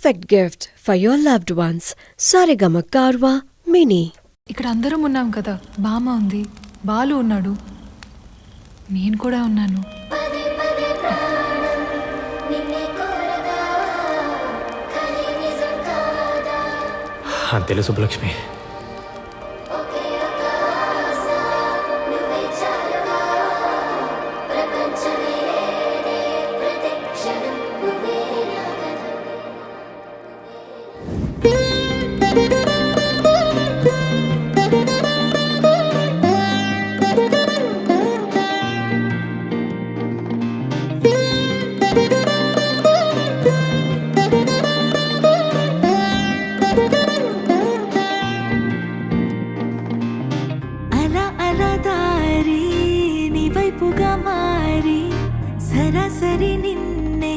perfect gift for your loved ones. Saregama Karwa Mini. ఇక్కడ అందరం ఉన్నాం కదా. బామ్మ ఉంది, బాలు ఉన్నాడు, నేను కూడా ఉన్నాను. అంతేలే సుబ్బలక్ష్మి. సరాసరి నిన్నే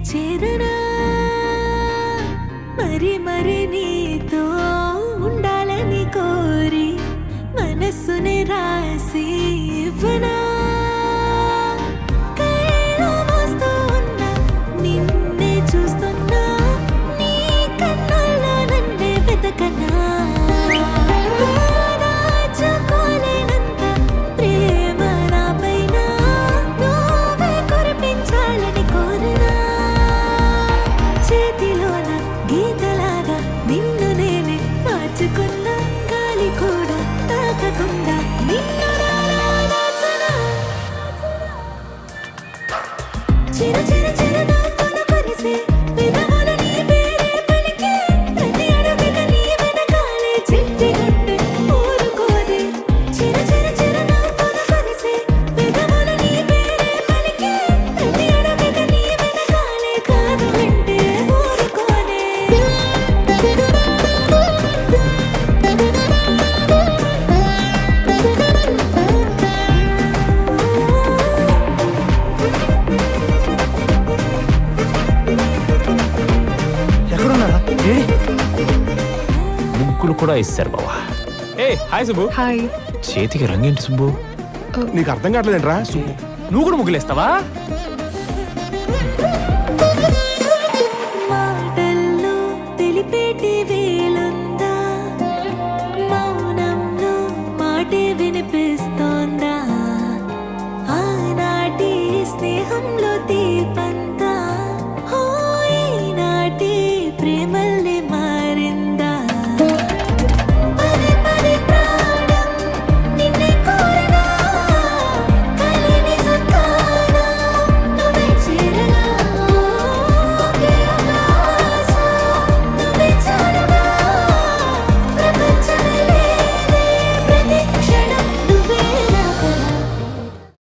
చేరనా, మరి మరి నీతో ఉండాలని కోరి మనస్సుని రాసి ఇవ్వనా. కళ్ళు మూస్తూ ఉన్నా నిన్నే చూస్తున్నా, నీ కన్నుల్లో నన్నే వెతకనా. ముగ్గులు కూడా ఇస్తారు బావా. ఏ హాయ్ సుబ్బు. హాయ్. చేతికి రంగేంటి సుబ్బు? నీకు అర్థం కావట్లేదేంట్రా? నువ్వు కూడా ముగ్గులేస్తావా?